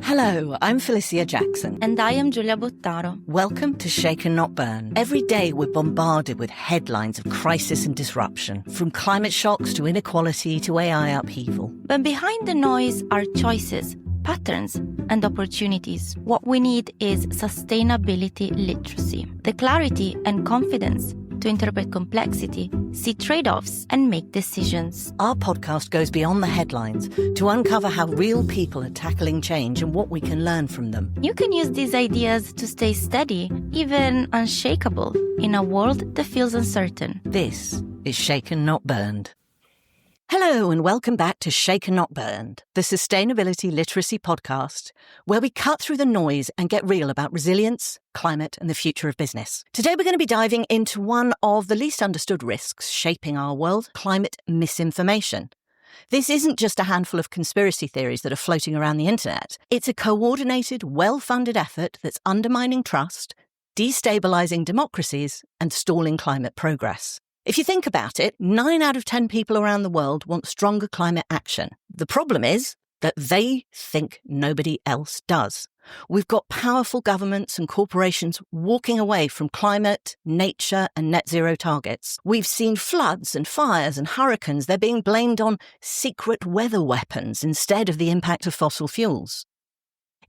Hello, I'm Felicia Jackson. And I am Giulia Bottaro. Welcome to Shake and Not Burn. Every day we're bombarded with headlines of crisis and disruption, from climate shocks to inequality to AI upheaval. But behind the noise are choices, patterns, and opportunities. What we need is sustainability literacy, the clarity and confidence to interpret complexity, see trade-offs, and make decisions. Our podcast goes beyond the headlines to uncover how real people are tackling change and what we can learn from them. You can use these ideas to stay steady, even unshakable, in a world that feels uncertain. This is Shaken Not Burned. Hello and welcome back to Shaken Not Burned, the sustainability literacy podcast, where we cut through the noise and get real about resilience, climate and the future of business. Today we're going to be diving into one of the least understood risks shaping our world, climate misinformation. This isn't just a handful of conspiracy theories that are floating around the internet. It's a coordinated, well-funded effort that's undermining trust, destabilising democracies and stalling climate progress. If you think about it, 9 out of 10 people around the world want stronger climate action. The problem is that they think nobody else does. We've got powerful governments and corporations walking away from climate, nature and net zero targets. We've seen floods and fires and hurricanes. They're being blamed on secret weather weapons instead of the impact of fossil fuels.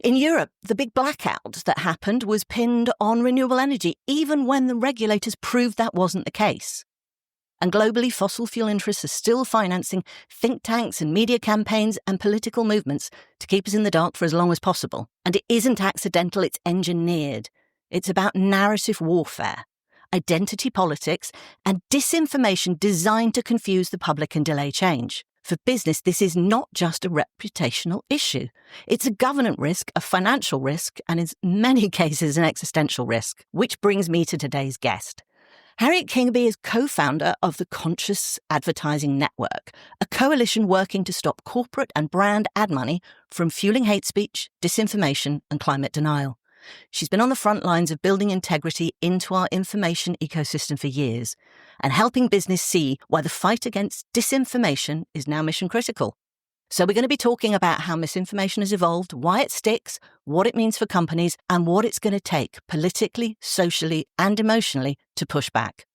In Europe, the big blackout that happened was pinned on renewable energy, even when the regulators proved that wasn't the case. And globally, fossil fuel interests are still financing think tanks and media campaigns and political movements to keep us in the dark for as long as possible. And it isn't accidental, it's engineered. It's about narrative warfare, identity politics, and disinformation designed to confuse the public and delay change. For business, this is not just a reputational issue. It's a governance risk, a financial risk, and in many cases, an existential risk. Which brings me to today's guest. Harriet Kingaby is co-founder of the Conscious Advertising Network, a coalition working to stop corporate and brand ad money from fueling hate speech, disinformation, and climate denial. She's been on the front lines of building integrity into our information ecosystem for years and helping business see why the fight against disinformation is now mission critical. So we're going to be talking about how misinformation has evolved, why it sticks, what it means for companies, and what it's going to take politically, socially, and emotionally to push back.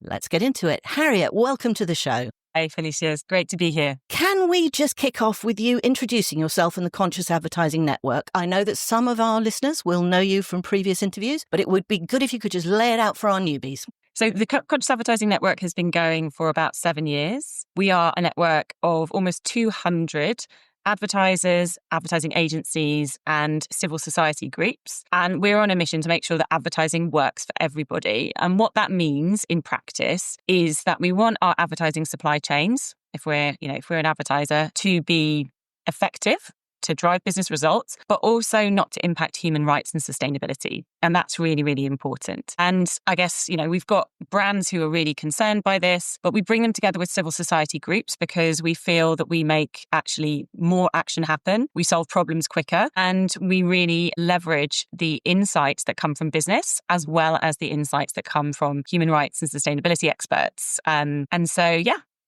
Let's get into it. Harriet, welcome to the show. Hey, Felicia. It's great to be here. Can we just kick off with you introducing yourself and the Conscious Advertising Network? I know that some of our listeners will know you from previous interviews, but it would be good if you could just lay it out for our newbies. So the Conscious Advertising Network has been going for about 7 years. We are a network of almost 200 advertisers, advertising agencies, and civil society groups. And we're on a mission to make sure that advertising works for everybody. And what that means in practice is that we want our advertising supply chains, if we're an advertiser, to be effective, to drive business results, but also not to impact human rights and sustainability. And that's really, really important. And I guess, we've got brands who are really concerned by this, but we bring them together with civil society groups because we feel that we make actually more action happen. We solve problems quicker and we really leverage the insights that come from business as well as the insights that come from human rights and sustainability experts.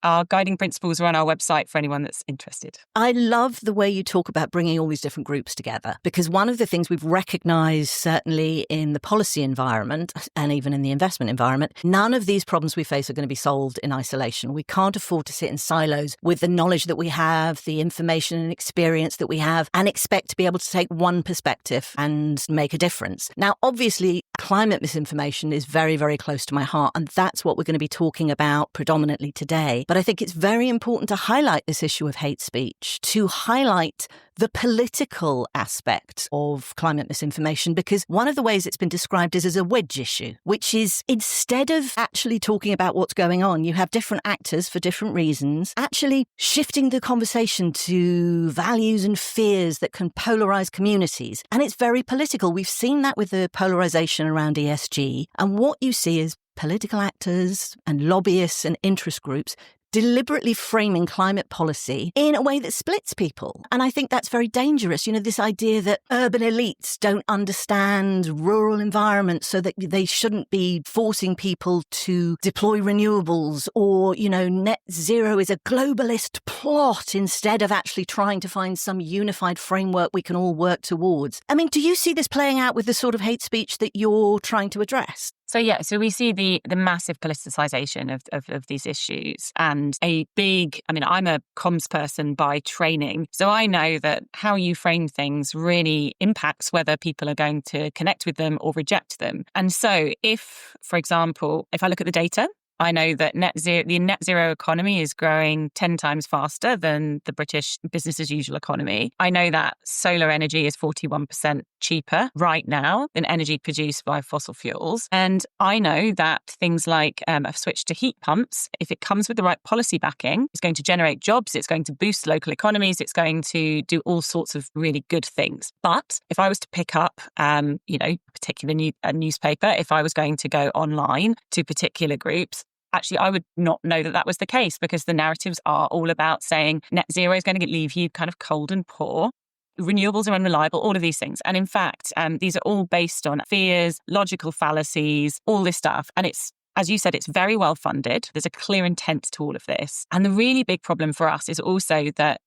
Our guiding principles are on our website for anyone that's interested. I love the way you talk about bringing all these different groups together, because one of the things we've recognised, certainly in the policy environment and even in the investment environment, none of these problems we face are going to be solved in isolation. We can't afford to sit in silos with the knowledge that we have, the information and experience that we have, and expect to be able to take one perspective and make a difference. Now, obviously, climate misinformation is very, very close to my heart, and that's what we're going to be talking about predominantly today. But I think it's very important to highlight this issue of hate speech, to highlight the political aspect of climate misinformation, because one of the ways it's been described is as a wedge issue, which is instead of actually talking about what's going on, you have different actors for different reasons, actually shifting the conversation to values and fears that can polarize communities. And it's very political. We've seen that with the polarization around ESG. And what you see is political actors and lobbyists and interest groups deliberately framing climate policy in a way that splits people. And I think that's very dangerous. You know, this idea that urban elites don't understand rural environments, so that they shouldn't be forcing people to deploy renewables, or, you know, net zero is a globalist plot instead of actually trying to find some unified framework we can all work towards. I mean, do you see this playing out with the sort of hate speech that you're trying to address? So we see the massive politicisation of these issues, and I'm a comms person by training, so I know that how you frame things really impacts whether people are going to connect with them or reject them. And so if, for example, if I look at the data, I know that the net zero economy is growing 10 times faster than the British business as usual economy. I know that solar energy is 41% cheaper right now than energy produced by fossil fuels. And I know that things like a switch to heat pumps, if it comes with the right policy backing, it's going to generate jobs, it's going to boost local economies, it's going to do all sorts of really good things. But if I was to pick up, particularly a newspaper, if I was going to go online to particular groups, actually, I would not know that that was the case, because the narratives are all about saying net zero is going to leave you kind of cold and poor. Renewables are unreliable, all of these things. And in fact, these are all based on fears, logical fallacies, all this stuff. And it's, as you said, it's very well funded. There's a clear intent to all of this. And the really big problem for us is also that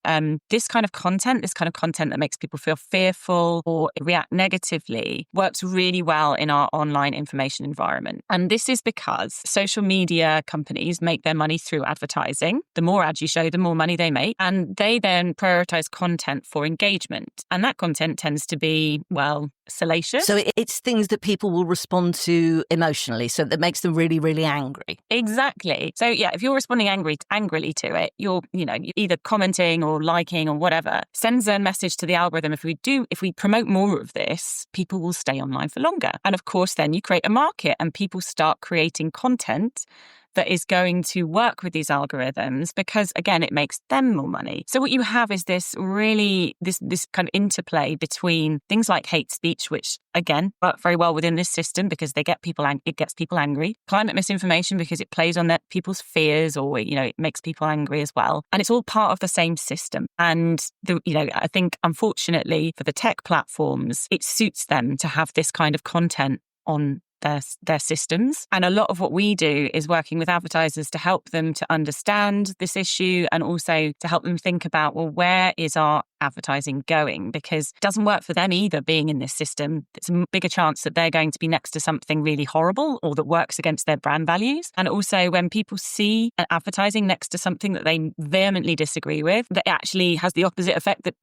this kind of content that makes people feel fearful or react negatively, works really well in our online information environment. And this is because social media companies make their money through advertising. The more ads you show, the more money they make. And they then prioritize content for engagement. And that content tends to be, well, salacious. So it's things that people will respond to emotionally, so that makes them really, really angry. Exactly. So yeah, if you're responding angrily to it, you're either commenting or liking or whatever, sends a message to the algorithm. If we promote more of this, people will stay online for longer. And of course, then you create a market and people start creating content that is going to work with these algorithms, because again, it makes them more money. So what you have is this kind of interplay between things like hate speech, which again work very well within this system because it gets people angry. Climate misinformation, because it plays on people's fears, or it makes people angry as well. And it's all part of the same system. And I think unfortunately for the tech platforms, it suits them to have this kind of content on their systems. And a lot of what we do is working with advertisers to help them to understand this issue, and also to help them think about, well, where is our advertising going? Because it doesn't work for them either being in this system. It's a bigger chance that they're going to be next to something really horrible or that works against their brand values. And also when people see an advertising next to something that they vehemently disagree with, that actually has the opposite effect that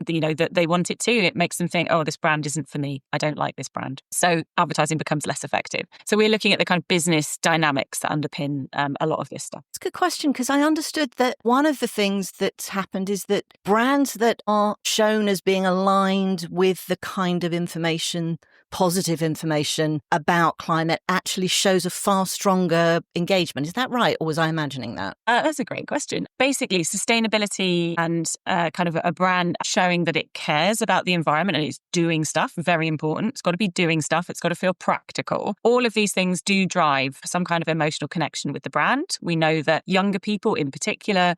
they want it to. It makes them think, oh, this brand isn't for me. I don't like this brand. So advertising becomes less effective. So we're looking at the kind of business dynamics that underpin a lot of this stuff. It's a good question, because I understood that one of the things that's happened is that brands that are shown as being aligned with the kind of information, positive information about climate, actually shows a far stronger engagement. Is that right? Or was I imagining that? That's a great question. Basically, sustainability and kind of a brand showing that it cares about the environment and it's doing stuff, very important. It's got to be doing stuff. It's got to feel practical. All of these things do drive some kind of emotional connection with the brand. We know that younger people in particular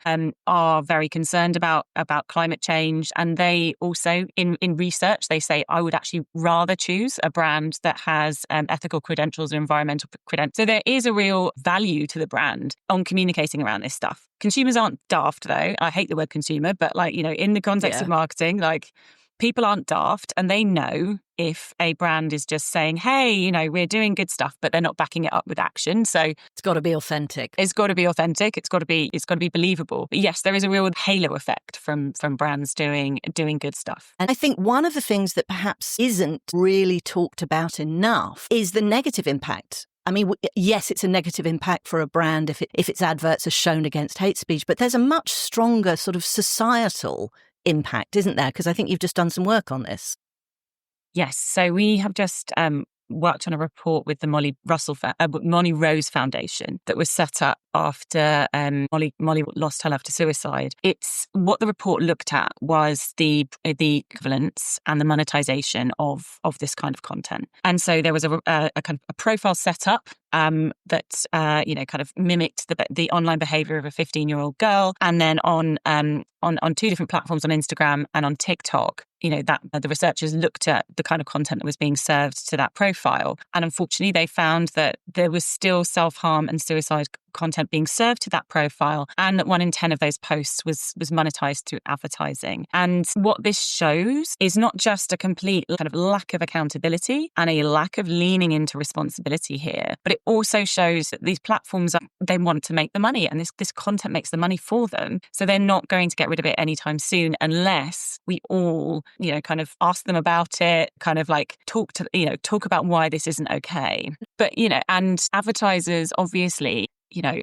are very concerned about climate change. And they also, in research, they say, I would actually rather choose a brand that has ethical credentials or environmental credentials. So there is a real value to the brand on communicating around this stuff. Consumers aren't daft, though. I hate the word consumer, but in the context of marketing, people aren't daft, and they know if a brand is just saying, hey, we're doing good stuff, but they're not backing it up with action. So it's got to be authentic. It's got to be authentic. It's got to be believable. But yes, there is a real halo effect from brands doing good stuff. And I think one of the things that perhaps isn't really talked about enough is the negative impact. I mean, yes, it's a negative impact for a brand if its adverts are shown against hate speech, but there's a much stronger sort of societal impact, isn't there? Because I think you've just done some work on this. Yes. So we have just worked on a report with the Molly Rose Foundation that was set up after Molly lost her love to suicide. It's what the report looked at was the equivalence and the monetization of this kind of content. And so there was a kind of a profile set up that kind of mimicked the online behavior of a 15-year-old girl. And then on 2 different platforms, on Instagram and on TikTok, that the researchers looked at the kind of content that was being served to that profile. And unfortunately, they found that there was still self-harm and suicide content being served to that profile, and that 1 in 10 of those posts was monetized through advertising. And what this shows is not just a complete kind of lack of accountability and a lack of leaning into responsibility here, but it also shows that these platforms, they want to make the money, and this content makes the money for them. So they're not going to get rid of it anytime soon unless we all kind of ask them about it, kind of like talk about why this isn't okay. But, and advertisers, obviously,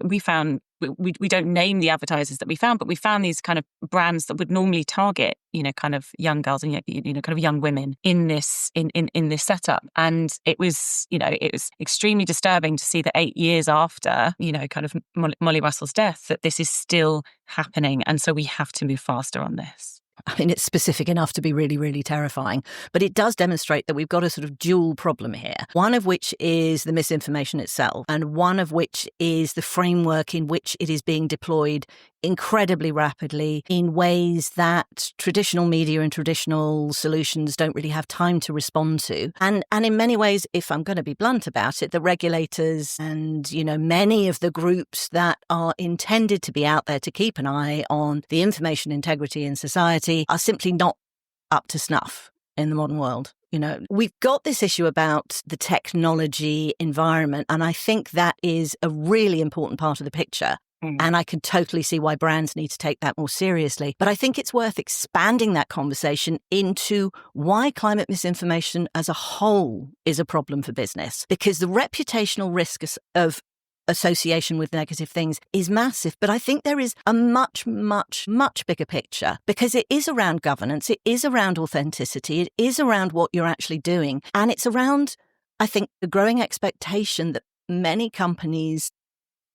we found, we don't name the advertisers that we found, but we found these kind of brands that would normally target, kind of young girls and, kind of young women in this setup. And it was extremely disturbing to see that 8 years after, kind of Molly Russell's death, that this is still happening. And so we have to move faster on this. I mean, it's specific enough to be really, really terrifying, but it does demonstrate that we've got a sort of dual problem here. One of which is the misinformation itself, and one of which is the framework in which it is being deployed incredibly rapidly in ways that traditional media and traditional solutions don't really have time to respond to. And in many ways, if I'm going to be blunt about it, the regulators and, many of the groups that are intended to be out there to keep an eye on the information integrity in society are simply not up to snuff in the modern world. We've got this issue about the technology environment, and I think that is a really important part of the picture. And I can totally see why brands need to take that more seriously. But I think it's worth expanding that conversation into why climate misinformation as a whole is a problem for business. Because the reputational risk of association with negative things is massive. But I think there is a much, much, much bigger picture, because it is around governance, it is around authenticity, it is around what you're actually doing. And it's around, I think, the growing expectation that many companies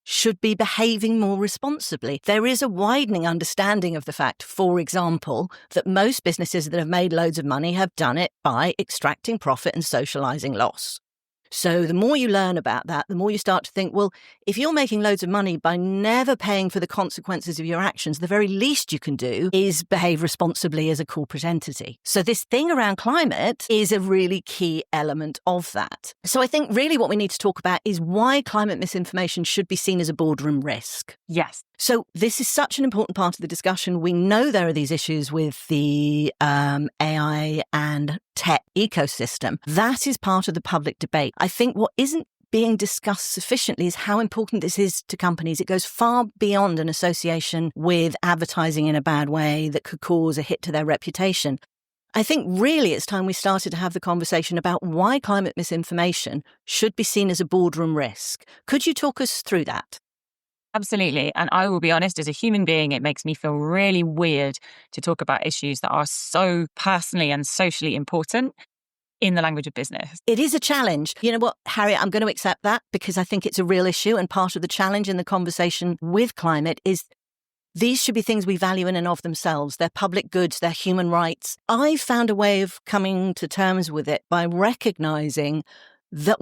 should be behaving more responsibly. There is a widening understanding of the fact, for example, that most businesses that have made loads of money have done it by extracting profit and socializing loss. So the more you learn about that, the more you start to think, well, if you're making loads of money by never paying for the consequences of your actions, the very least you can do is behave responsibly as a corporate entity. So this thing around climate is a really key element of that. So I think really what we need to talk about is why climate misinformation should be seen as a boardroom risk. Yes. So this is such an important part of the discussion. We know there are these issues with the AI and tech ecosystem. That is part of the public debate. I think what isn't being discussed sufficiently is how important this is to companies. It goes far beyond an association with advertising in a bad way that could cause a hit to their reputation. I think really it's time we started to have the conversation about why climate misinformation should be seen as a boardroom risk. Could you talk us through that? Absolutely. And I will be honest, as a human being, it makes me feel really weird to talk about issues that are so personally and socially important in the language of business. It is a challenge. You know what, Harriet, I'm going to accept that because I think it's a real issue. And part of the challenge in the conversation with climate is these should be things we value in and of themselves. They're public goods, they're human rights. I found a way of coming to terms with it by recognizing that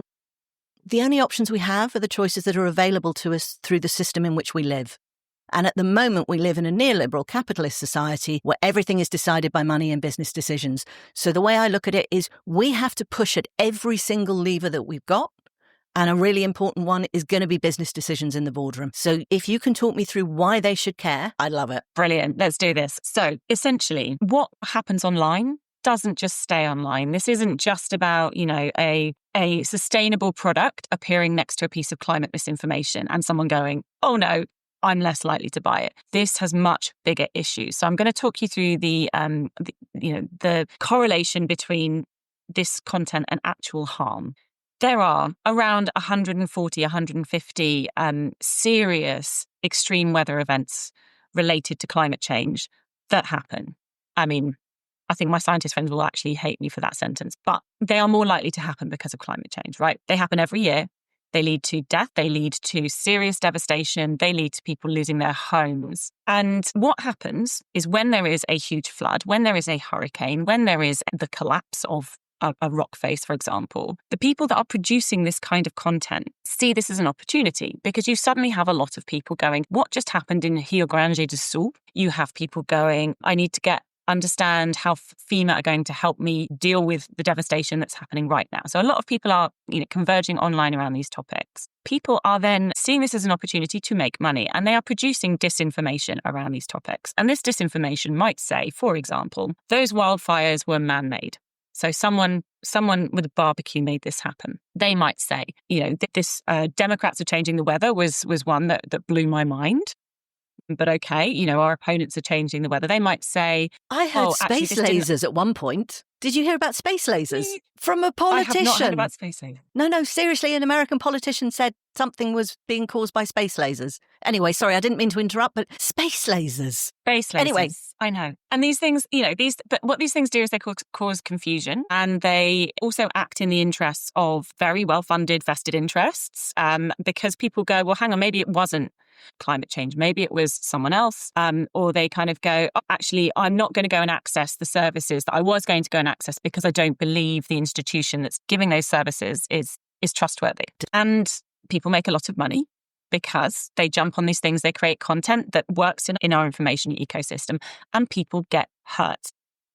the only options we have are the choices that are available to us through the system in which we live. And at the moment, we live in a neoliberal capitalist society where everything is decided by money and business decisions. So the way I look at it is we have to push at every single lever that we've got. And a really important one is going to be business decisions in the boardroom. So if you can talk me through why they should care, I'd love it. Brilliant. Let's do this. So essentially, what happens online doesn't just stay online. This isn't just about, a sustainable product appearing next to a piece of climate misinformation and someone going, oh no, I'm less likely to buy it. This has much bigger issues. So I'm going to talk you through the correlation between this content and actual harm. There are around 140, 150 serious extreme weather events related to climate change that happen. I think my scientist friends will actually hate me for that sentence, but they are more likely to happen because of climate change, right? They happen every year. They lead to death. They lead to serious devastation. They lead to people losing their homes. And what happens is when there is a huge flood, when there is a hurricane, when there is the collapse of a rock face, for example, the people that are producing this kind of content see this as an opportunity, because you suddenly have a lot of people going, what just happened in Rio Grande do Sul? You have people going, I need to understand how FEMA are going to help me deal with the devastation that's happening right now. So a lot of people are, converging online around these topics. People are then seeing this as an opportunity to make money, and they are producing disinformation around these topics. And this disinformation might say, for example, those wildfires were man-made. So someone with a barbecue made this happen. They might say, this Democrats are changing the weather was one that blew my mind. But okay, our opponents are changing the weather. They might say, I heard space lasers at one point. Did you hear about space lasers? From a politician. I have not heard about space lasers. No, seriously, an American politician said something was being caused by space lasers. Anyway, sorry, I didn't mean to interrupt, but space lasers. Space lasers. Anyway. I know. And these things, but what these things do is they cause confusion, and they also act in the interests of very well-funded vested interests, because people go, well, hang on, maybe it wasn't climate change. Maybe it was someone else. Or they kind of go, oh, actually, I'm not going to go and access the services that I was going to go and access because I don't believe the institution that's giving those services is trustworthy. And people make a lot of money because they jump on these things, they create content that works in our information ecosystem, and people get hurt.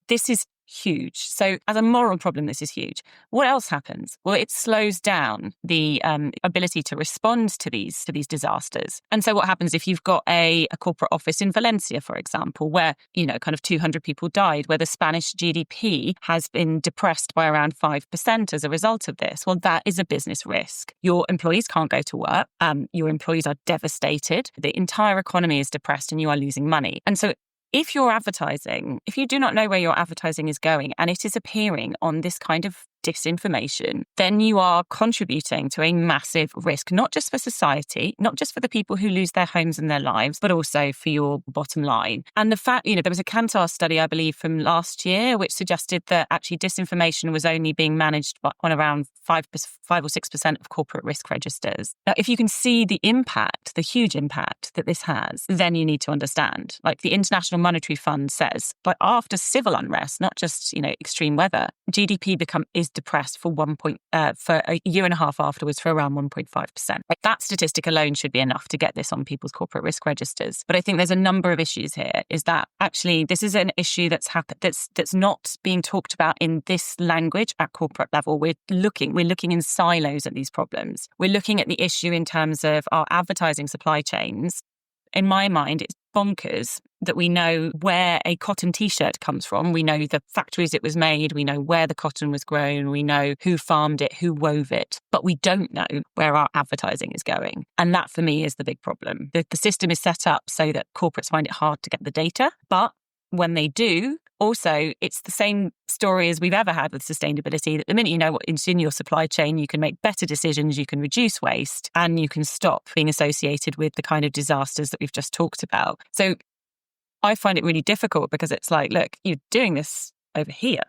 This is huge. So as a moral problem, this is huge. What else happens? Well, it slows down the ability to respond to these disasters. And so what happens if you've got a corporate office in Valencia, for example, where, kind of 200 people died, where the Spanish GDP has been depressed by around 5% as a result of this? Well, that is a business risk. Your employees can't go to work. Your employees are devastated. The entire economy is depressed and you are losing money. And so if you're advertising, if you do not know where your advertising is going and it is appearing on this kind of disinformation, then you are contributing to a massive risk, not just for society, not just for the people who lose their homes and their lives, but also for your bottom line. And the fact, there was a Kantar study, I believe, from last year, which suggested that actually disinformation was only being managed on around 5 or 6% of corporate risk registers. Now, if you can see the impact, the huge impact that this has, then you need to understand. Like the International Monetary Fund says, like after civil unrest, not just, extreme weather, GDP is depressed for for a year and a half afterwards for around 1.5%. Like that statistic alone should be enough to get this on people's corporate risk registers. But I think there's a number of issues here. Is that actually this is an issue that's happened that's not being talked about in this language at corporate level. We're looking in silos at these problems. We're looking at the issue in terms of our advertising supply chains. In my mind, it's bonkers that we know where a cotton T-shirt comes from. We know the factories it was made. We know where the cotton was grown. We know who farmed it, who wove it. But we don't know where our advertising is going. And that, for me, is the big problem. The system is set up so that corporates find it hard to get the data. But when they do, also, it's the same story as we've ever had with sustainability, that the minute you know what's in your supply chain, you can make better decisions, you can reduce waste, and you can stop being associated with the kind of disasters that we've just talked about. So I find it really difficult because it's like, look, you're doing this over here,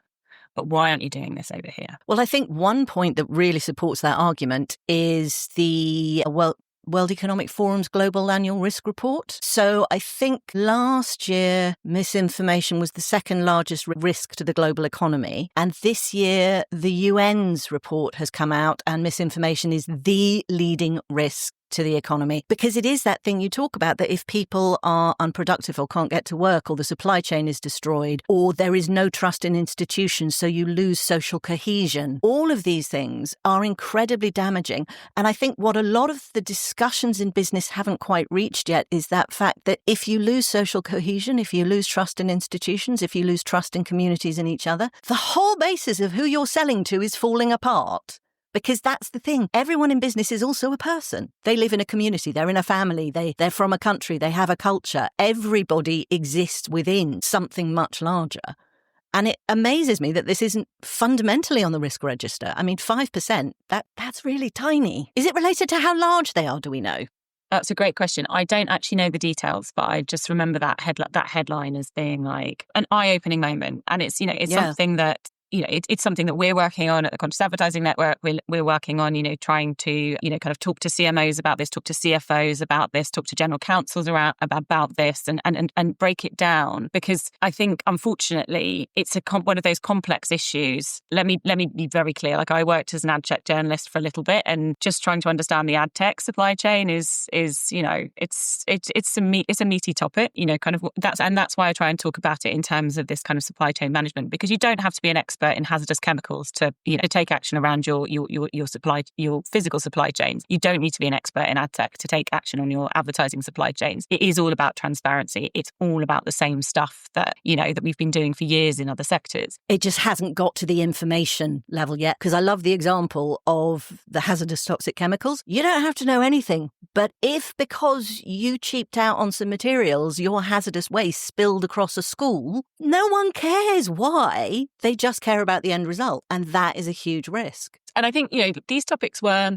but why aren't you doing this over here? Well, I think one point that really supports that argument is the World Economic Forum's Global Annual Risk Report. So I think last year, misinformation was the second largest risk to the global economy. And this year, the UN's report has come out and misinformation is the leading risk to the economy, because it is that thing you talk about, that if people are unproductive or can't get to work, or the supply chain is destroyed, or there is no trust in institutions, so you lose social cohesion. All of these things are incredibly damaging. And I think what a lot of the discussions in business haven't quite reached yet is that fact that if you lose social cohesion, if you lose trust in institutions, if you lose trust in communities and each other, the whole basis of who you're selling to is falling apart. Because that's the thing. Everyone in business is also a person. They live in a community. They're in a family. They're from a country. They have a culture. Everybody exists within something much larger. And it amazes me that this isn't fundamentally on the risk register. I mean, 5%, that's really tiny. Is it related to how large they are, do we know? That's a great question. I don't actually know the details, but I just remember that headline as being like an eye-opening moment. And it's, something that, it's something that we're working on at the Conscious Advertising Network. We're working on, trying to, kind of talk to CMOs about this, talk to CFOs about this, talk to general counsels about this and break it down. Because I think, unfortunately, it's one of those complex issues. Let me be very clear. Like, I worked as an ad tech journalist for a little bit, and just trying to understand the ad tech supply chain is it's a meaty topic, kind of that's why I try and talk about it in terms of this kind of supply chain management, because you don't have to be an expert in hazardous chemicals to take action around your physical supply chains. You don't need to be an expert in ad tech to take action on your advertising supply chains. It is all about transparency. It's all about the same stuff that that we've been doing for years in other sectors. It just hasn't got to the information level yet, because I love the example of the hazardous toxic chemicals. You don't have to know anything, but if because you cheaped out on some materials, your hazardous waste spilled across a school, no one cares why. They just care about the end result, and that is a huge risk. And I think, these topics were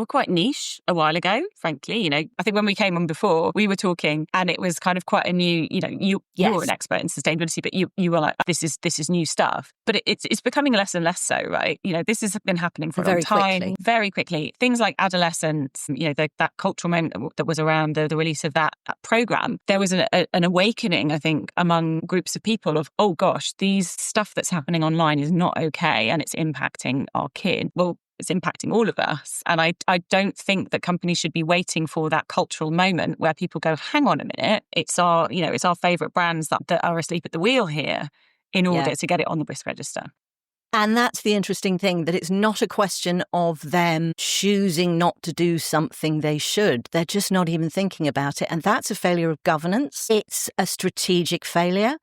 quite niche a while ago, frankly. I think when we came on before, we were talking and it was kind of quite a new, you're an expert in sustainability, but you were like, this is new stuff. But it's becoming less and less so, right? This has been happening for a long time. Very quickly. Things like adolescence, that cultural moment that was around the release of that program, there was an awakening, I think, among groups of people of, oh gosh, these stuff that's happening online is not okay and it's impacting our kids. Well, it's impacting all of us. And I don't think that companies should be waiting for that cultural moment where people go, hang on a minute, it's our favourite brands that are asleep at the wheel here in order to get it on the risk register. And that's the interesting thing, that it's not a question of them choosing not to do something they should. They're just not even thinking about it. And that's a failure of governance. It's a strategic failure.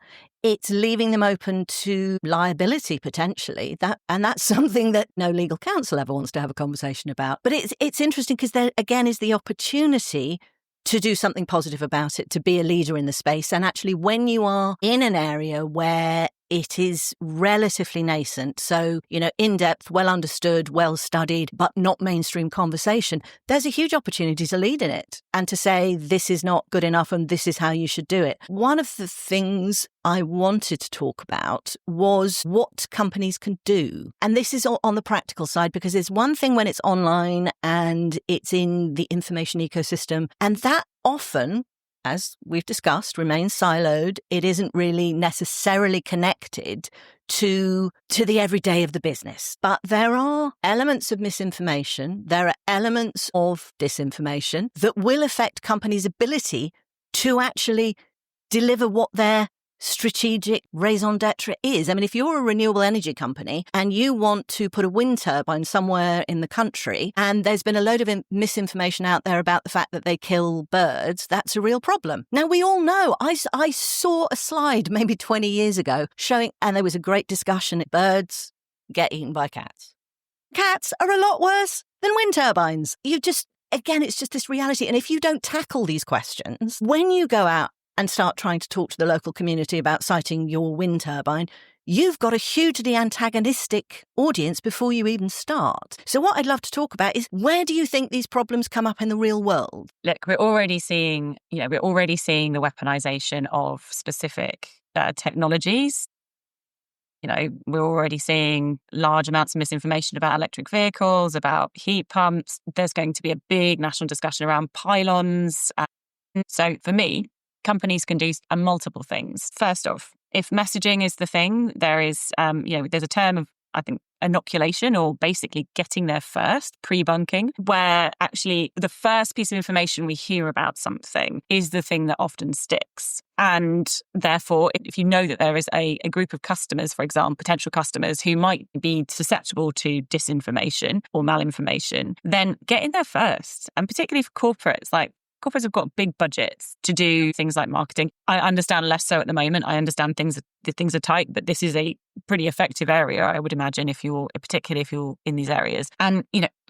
It's leaving them open to liability, potentially. That's something that no legal counsel ever wants to have a conversation about. But it's interesting because there, again, is the opportunity to do something positive about it, to be a leader in the space. And actually, when you are in an area where it is relatively nascent, so, in-depth, well understood, well studied, but not mainstream conversation, there's a huge opportunity to lead in it and to say, this is not good enough and this is how you should do it. One of the things I wanted to talk about was what companies can do. And this is on the practical side, because it's one thing when it's online and it's in the information ecosystem, and that often, as we've discussed, remains siloed. It isn't really necessarily connected to the everyday of the business. But there are elements of misinformation, there are elements of disinformation that will affect companies' ability to actually deliver what their strategic raison d'etre is. I mean, if you're a renewable energy company and you want to put a wind turbine somewhere in the country and there's been a load of misinformation out there about the fact that they kill birds, that's a real problem. Now, we all know, I saw a slide maybe 20 years ago showing, and there was a great discussion, birds get eaten by cats. Cats are a lot worse than wind turbines. Again, it's just this reality. And if you don't tackle these questions, when you go out and start trying to talk to the local community about siting your wind turbine, you've got a hugely antagonistic audience before you even start. So what I'd love to talk about is, where do you think these problems come up in the real world? Look, we're already seeing the weaponization of specific technologies. We're already seeing large amounts of misinformation about electric vehicles, about heat pumps. There's going to be a big national discussion around pylons. So for me, companies can do multiple things. First off, if messaging is the thing, there is, there's a term of, I think, inoculation, or basically getting there first, pre-bunking, where actually the first piece of information we hear about something is the thing that often sticks. And therefore, if you know that there is a group of customers, for example, potential customers who might be susceptible to disinformation or malinformation, then get in there first. And particularly for corporates, corporates have got big budgets to do things like marketing. I understand less so at the moment. I understand things are tight, but this is a pretty effective area, I would imagine, particularly if you're in these areas. And,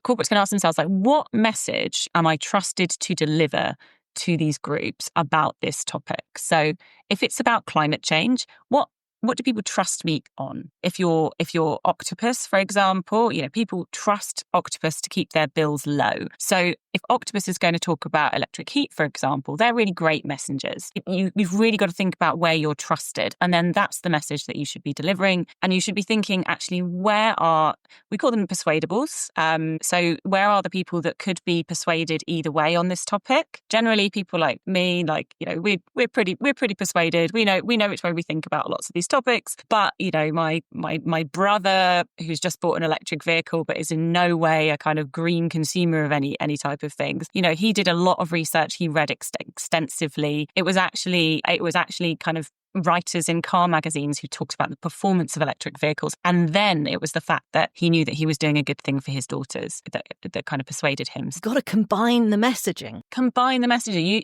corporates can ask themselves, what message am I trusted to deliver to these groups about this topic? So if it's about climate change, what what do people trust me on? If you're Octopus, for example, people trust Octopus to keep their bills low. So if Octopus is going to talk about electric heat, for example, they're really great messengers. You've really got to think about where you're trusted. And then that's the message that you should be delivering. And you should be thinking, actually, we call them persuadables. So where are the people that could be persuaded either way on this topic? Generally, people like me, we're pretty persuaded. We know which way we think about lots of these topics. But, my brother, who's just bought an electric vehicle, but is in no way a kind of green consumer of any type of things. He did a lot of research. He read extensively. It was actually kind of writers in car magazines who talked about the performance of electric vehicles. And then it was the fact that he knew that he was doing a good thing for his daughters that kind of persuaded him. You've got to combine the messaging.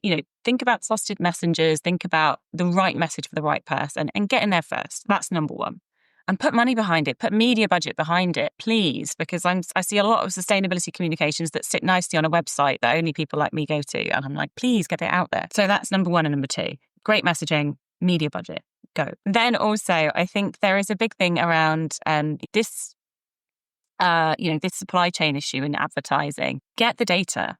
You think about trusted messengers, think about the right message for the right person and get in there first. That's number one. And put money behind it, put media budget behind it, please, because I see a lot of sustainability communications that sit nicely on a website that only people like me go to. And I'm like, please get it out there. So that's number one and number two. Great messaging, media budget, go. Then also, I think there is a big thing around this supply chain issue in advertising. Get the data.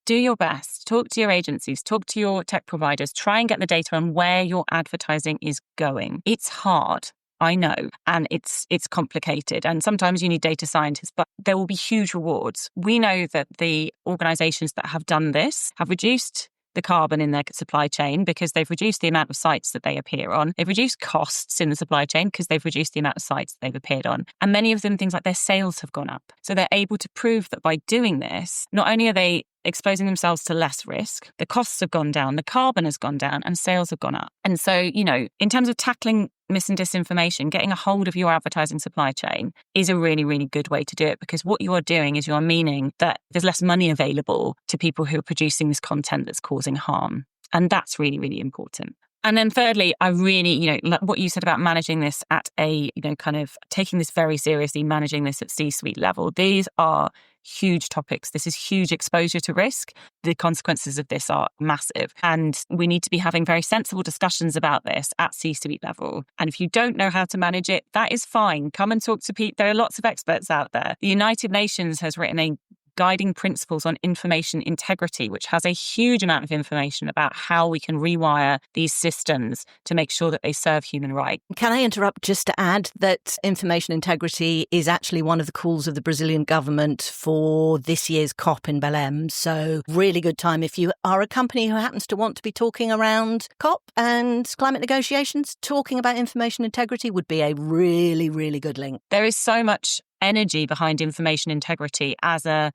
Do your best. Talk to your agencies, talk to your tech providers, try and get the data on where your advertising is going. It's hard. I know, and it's complicated, and sometimes you need data scientists, but there will be huge rewards. We know that the organizations that have done this have reduced the carbon in their supply chain because they've reduced the amount of sites that they appear on. They've reduced costs in the supply chain because they've reduced the amount of sites that they've appeared on. And many of them, things like their sales have gone up. So they're able to prove that by doing this, not only are they exposing themselves to less risk, the costs have gone down, the carbon has gone down, and sales have gone up. And so, in terms of tackling mis and disinformation, getting a hold of your advertising supply chain is a really, really good way to do it, because what you are doing is you are meaning that there's less money available to people who are producing this content that's causing harm. And that's really, really important. And then thirdly, I really, like what you said about managing this at a, kind of taking this very seriously, managing this at C-suite level. These are huge topics. This is huge exposure to risk. The consequences of this are massive. And we need to be having very sensible discussions about this at C-suite level. And if you don't know how to manage it, that is fine. Come and talk to people. There are lots of experts out there. The United Nations has written a guiding principles on information integrity, which has a huge amount of information about how we can rewire these systems to make sure that they serve human rights. Can I interrupt just to add that information integrity is actually one of the calls of the Brazilian government for this year's COP in Belém. So really good time if you are a company who happens to want to be talking around COP and climate negotiations. Talking about information integrity would be a really, really good link. There is so much energy behind information integrity as a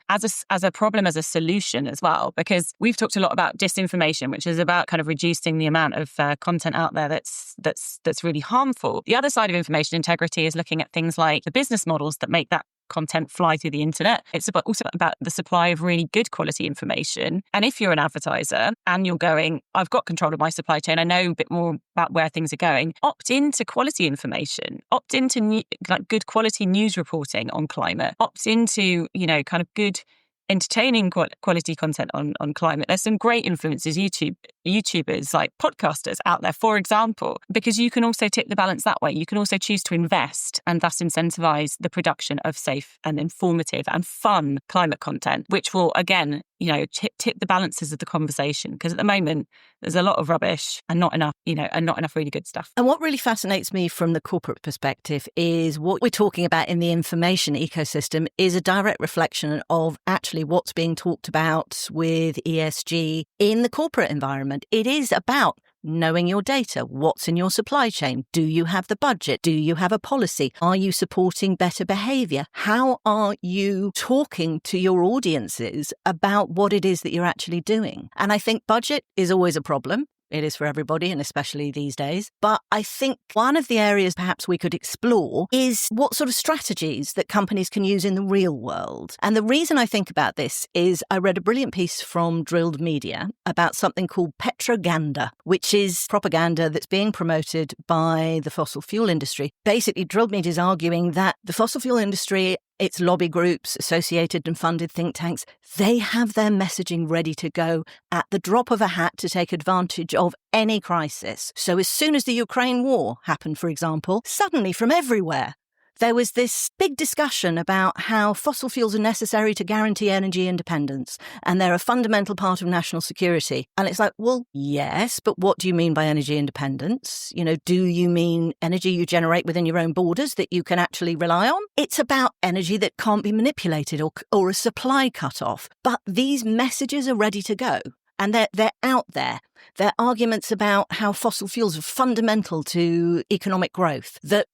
problem, as a solution as well, because we've talked a lot about disinformation, which is about kind of reducing the amount of content out there that's really harmful. The other side of information integrity is looking at things like the business models that make that content fly through the internet. It's also about the supply of really good quality information. And if you're an advertiser and you're going, I've got control of my supply chain, I know a bit more about where things are going, opt into quality information, opt into good quality news reporting on climate, opt into, kind of good entertaining quality content on climate. There's some great influencers, YouTubers, like podcasters out there, for example, because you can also tip the balance that way. You can also choose to invest and thus incentivize the production of safe and informative and fun climate content, which will, again, tip the balances of the conversation. Because at the moment, there's a lot of rubbish and not enough, and not enough really good stuff. And what really fascinates me from the corporate perspective is what we're talking about in the information ecosystem is a direct reflection of actually what's being talked about with ESG in the corporate environment. It is about knowing your data. What's in your supply chain? Do you have the budget? Do you have a policy? Are you supporting better behavior? How are you talking to your audiences about what it is that you're actually doing? And I think budget is always a problem. It is for everybody, and especially these days. But I think one of the areas perhaps we could explore is what sort of strategies that companies can use in the real world. And the reason I think about this is I read a brilliant piece from Drilled Media about something called petroganda, which is propaganda that's being promoted by the fossil fuel industry. Basically, Drilled Media is arguing that the fossil fuel industry its lobby groups, associated and funded think tanks, they have their messaging ready to go at the drop of a hat to take advantage of any crisis. So as soon as the Ukraine war happened, for example, suddenly from everywhere, there was this big discussion about how fossil fuels are necessary to guarantee energy independence, and they're a fundamental part of national security. And it's like, well, yes, but what do you mean by energy independence? Do you mean energy you generate within your own borders that you can actually rely on? It's about energy that can't be manipulated or a supply cut off. But these messages are ready to go. And they're out there. They're arguments about how fossil fuels are fundamental to economic growth, that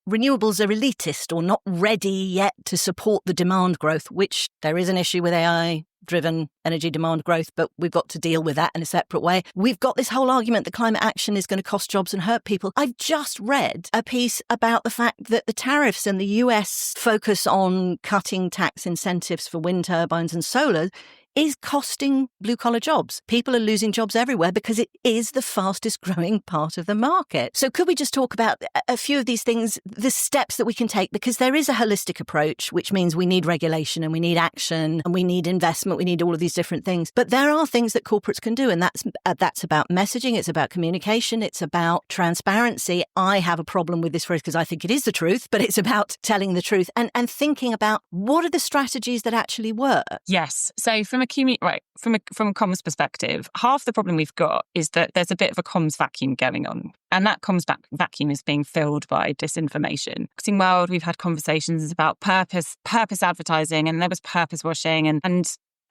renewables are elitist or not ready yet to support the demand growth, which there is an issue with AI-driven energy demand growth, but we've got to deal with that in a separate way. We've got this whole argument that climate action is going to cost jobs and hurt people. I've just read a piece about the fact that the tariffs and the US focus on cutting tax incentives for wind turbines and solar is costing blue-collar jobs. People are losing jobs everywhere because it is the fastest growing part of the market. So could we just talk about a few of these things, the steps that we can take? Because there is a holistic approach, which means we need regulation and we need action and we need investment. We need all of these different things. But there are things that corporates can do, and that's about messaging. It's about communication. It's about transparency. I have a problem with this phrase because I think it is the truth, but it's about telling the truth and thinking about what are the strategies that actually work. Yes. So from a comms perspective, half the problem we've got is that there's a bit of a comms vacuum going on. And that comms vacuum is being filled by disinformation. In the world, we've had conversations about purpose advertising, and there was purpose washing, and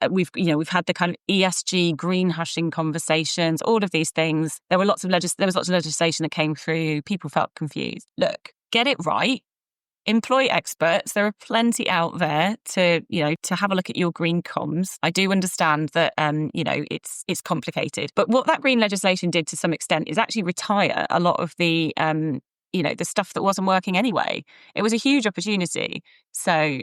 we've had the kind of ESG green hushing conversations, all of these things. There was lots of legislation that came through. People felt confused. Look, get it right. Employ experts. There are plenty out there to have a look at your green comms. I do understand that, it's complicated. But what that green legislation did to some extent is actually retire a lot of the, the stuff that wasn't working anyway. It was a huge opportunity. So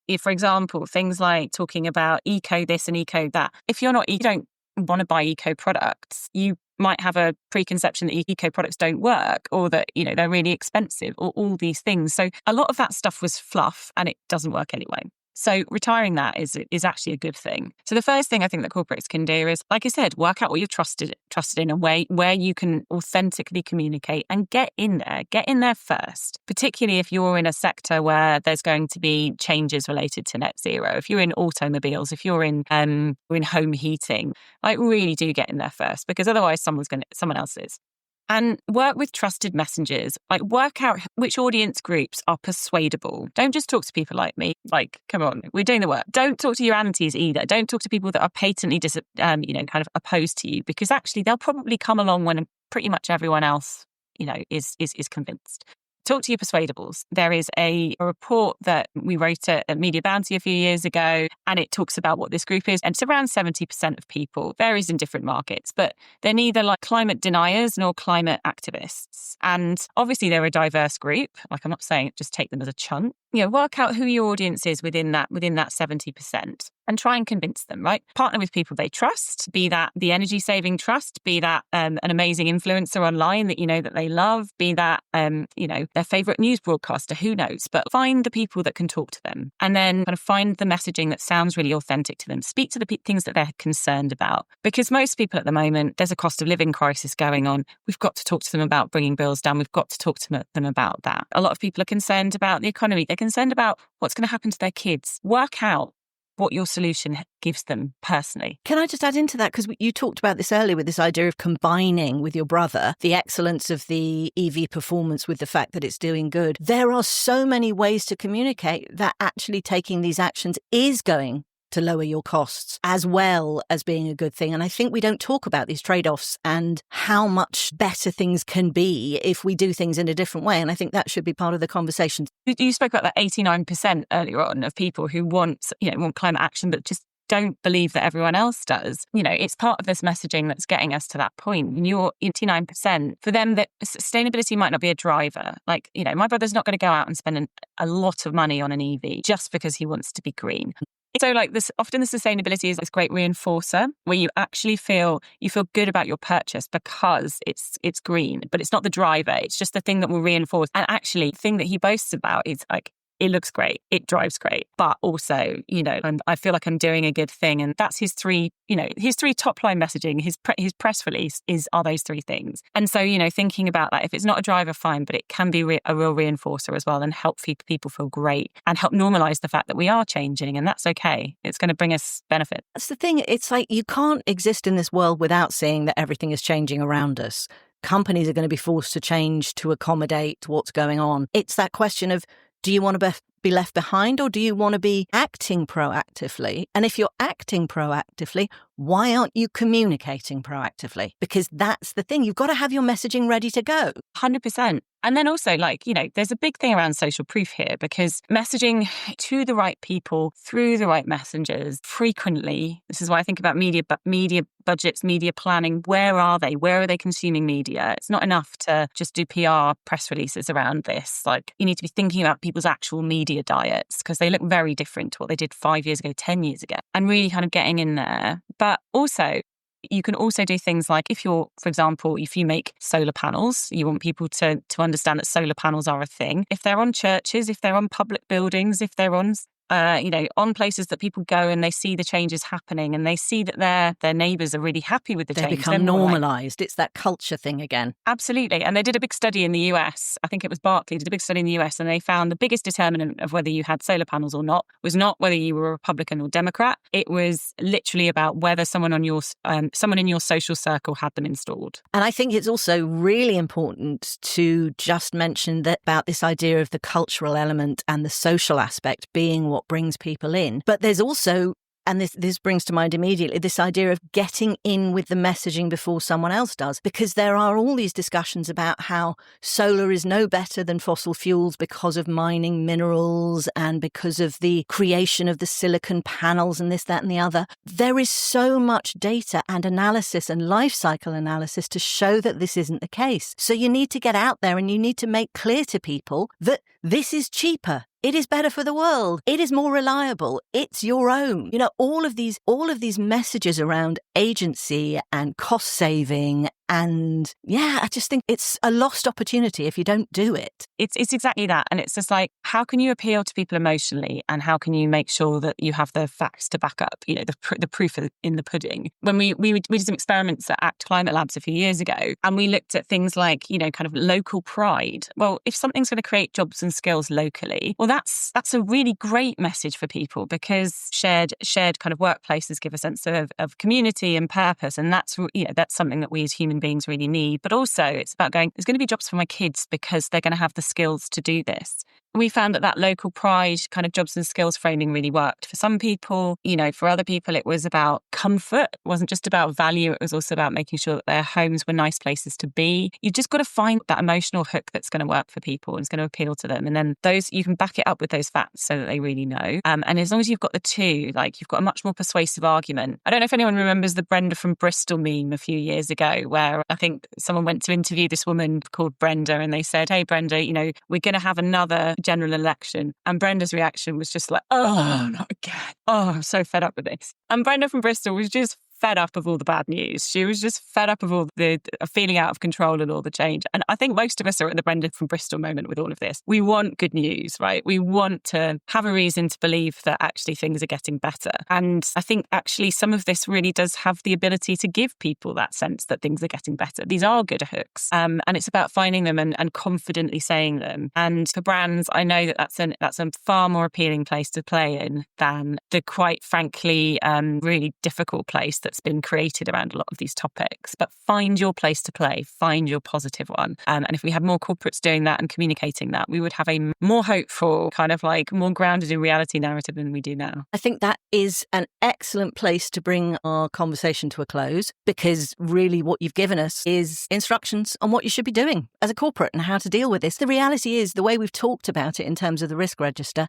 if, for example, things like talking about eco this and eco that, if you don't want to buy eco products, you might have a preconception that eco products don't work, or that, they're really expensive, or all these things. So a lot of that stuff was fluff and it doesn't work anyway. So retiring that is actually a good thing. So the first thing I think that corporates can do is, like I said, work out what you're trusted in, and where you can authentically communicate and get in there first, particularly if you're in a sector where there's going to be changes related to net zero. If you're in automobiles, if you're in home heating, really do get in there first, because otherwise someone else is. And work with trusted messengers. Work out which audience groups are persuadable. Don't just talk to people like me. Come on, we're doing the work. Don't talk to your aunties either. Don't talk to people that are patently kind of opposed to you, because actually they'll probably come along when pretty much everyone else, is convinced. Talk to your persuadables. There is a report that we wrote at Media Bounty a few years ago, and it talks about what this group is. And it's around 70% of people, varies in different markets, but they're neither climate deniers nor climate activists. And obviously they're a diverse group. I'm not saying just take them as a chunk. Work out who your audience is within that 70%, and try and convince them, right? Partner with people they trust, be that the energy saving trust, be that an amazing influencer online that they love, be that, their favorite news broadcaster, who knows? But find the people that can talk to them, and then kind of find the messaging that sounds really authentic to them. Speak to the things that they're concerned about, because most people at the moment, there's a cost of living crisis going on. We've got to talk to them about bringing bills down. We've got to talk to them about that. A lot of people are concerned about the economy. They're concerned about what's going to happen to their kids. Work out what your solution gives them personally. Can I just add into that? Because you talked about this earlier with this idea of combining with your brother the excellence of the EV performance with the fact that it's doing good. There are so many ways to communicate that actually taking these actions is going to lower your costs as well as being a good thing. And I think we don't talk about these trade-offs and how much better things can be if we do things in a different way. And I think that should be part of the conversation. You spoke about that 89% earlier on of people who want climate action, but just don't believe that everyone else does. It's part of this messaging that's getting us to that point. And you're 89%. For them, that sustainability might not be a driver. My brother's not going to go out and spend a lot of money on an EV just because he wants to be green. So often the sustainability is this great reinforcer where you actually feel good about your purchase because it's green, but it's not the driver. It's just the thing that will reinforce. And actually the thing that he boasts about is it looks great, it drives great, but also, I feel like I'm doing a good thing. And that's his three top line messaging, his press release are those three things. And so, thinking about that, if it's not a driver, fine, but it can be a real reinforcer as well and help people feel great and help normalize the fact that we are changing, and that's okay. It's going to bring us benefit. That's the thing. It's like you can't exist in this world without seeing that everything is changing around us. Companies are going to be forced to change to accommodate what's going on. It's that question of, do you want to be left behind, or do you want to be acting proactively? And if you're acting proactively, why aren't you communicating proactively? Because that's the thing. You've got to have your messaging ready to go. 100%. And then also, there's a big thing around social proof here, because messaging to the right people through the right messengers frequently, this is why I think about media budgets, media planning. Where are they? Where are they consuming media? It's not enough to just do PR press releases around this. You need to be thinking about people's actual media diets, because they look very different to what they did 5 years ago, 10 years ago, and really kind of getting in there. But also, you can also do things like, for example, if you make solar panels, you want people to understand that solar panels are a thing. If they're on churches, if they're on public buildings, if they're on on places that people go and they see the changes happening and they see that their neighbours are really happy with the change. They become normalised. It's that culture thing again. Absolutely. And they did a big study in the US. I think it was Barclay did a big study in the US, and they found the biggest determinant of whether you had solar panels or not was not whether you were a Republican or Democrat. It was literally about whether someone in your social circle had them installed. And I think it's also really important to just mention that about this idea of the cultural element and the social aspect being what brings people in. But there's also, and this brings to mind immediately, this idea of getting in with the messaging before someone else does, because there are all these discussions about how solar is no better than fossil fuels because of mining minerals and because of the creation of the silicon panels and this, that and the other. There is so much data and analysis and life cycle analysis to show that this isn't the case. So you need to get out there and you need to make clear to people that this is cheaper. It is better for the world. It is more reliable. It's your own. All of these messages around agency and cost saving. And I just think it's a lost opportunity if you don't do it. It's exactly that. And it's just like, how can you appeal to people emotionally, and how can you make sure that you have the facts to back up, the proof in the pudding? When we did some experiments at ACT Climate Labs a few years ago, and we looked at things like, kind of local pride. Well, if something's going to create jobs and skills locally, well, that's a really great message for people, because shared kind of workplaces give a sense of community and purpose. And that's something that we as human beings really need. But also it's about going, there's going to be jobs for my kids because they're going to have the skills to do this. We found that local pride kind of jobs and skills framing really worked for some people. For other people, it was about comfort. It wasn't just about value. It was also about making sure that their homes were nice places to be. You've just got to find that emotional hook that's going to work for people and is going to appeal to them. And then you can back it up with those facts so that they really know. And as long as you've got the two, you've got a much more persuasive argument. I don't know if anyone remembers the Brenda from Bristol meme a few years ago, where I think someone went to interview this woman called Brenda, and they said, "Hey, Brenda, we're going to have another general election." And Brenda's reaction was just like, "Oh, not again. Oh, I'm so fed up with this." And Brenda from Bristol was just fed up of all the bad news. She was just fed up of all the feeling out of control and all the change. And I think most of us are at the Brenda from Bristol moment with all of this. We want good news, right? We want to have a reason to believe that actually things are getting better. And I think actually some of this really does have the ability to give people that sense that things are getting better. These are good hooks. And it's about finding them and confidently saying them. And for brands, I know that that's a far more appealing place to play in than the quite frankly really difficult place that's been created around a lot of these topics. But find your place to play, find your positive one. And if we had more corporates doing that and communicating that, we would have a more hopeful, kind of more grounded in reality narrative than we do now. I think that is an excellent place to bring our conversation to a close, because really what you've given us is instructions on what you should be doing as a corporate and how to deal with this. The reality is, the way we've talked about it in terms of the risk register,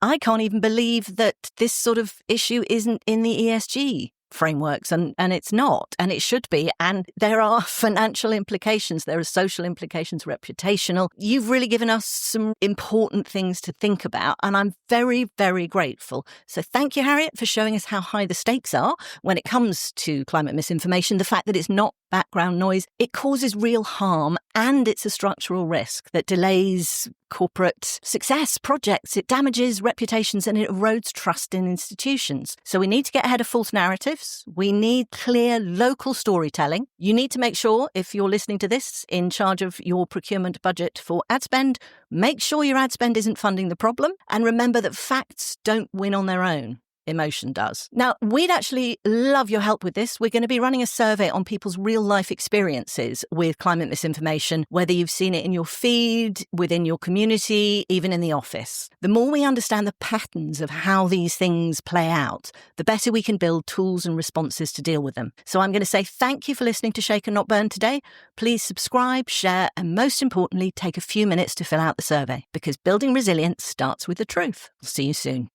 I can't even believe that this sort of issue isn't in the ESG frameworks, and it's not, and it should be. And there are financial implications, there are social implications, reputational. You've really given us some important things to think about, and I'm very, very grateful. So thank you, Harriet, for showing us how high the stakes are when it comes to climate misinformation. The fact that it's not background noise, it causes real harm and it's a structural risk that delays corporate success projects, it damages reputations and it erodes trust in institutions. So we need to get ahead of false narratives. We need clear local storytelling. You need to make sure, if you're listening to this in charge of your procurement budget for ad spend, make sure your ad spend isn't funding the problem. And remember that facts don't win on their own. Emotion does. Now, we'd actually love your help with this. We're going to be running a survey on people's real life experiences with climate misinformation, whether you've seen it in your feed, within your community, even in the office. The more we understand the patterns of how these things play out, the better we can build tools and responses to deal with them. So I'm going to say thank you for listening to Shake and Not Burn today. Please subscribe, share, and most importantly, take a few minutes to fill out the survey, because building resilience starts with the truth. I'll see you soon.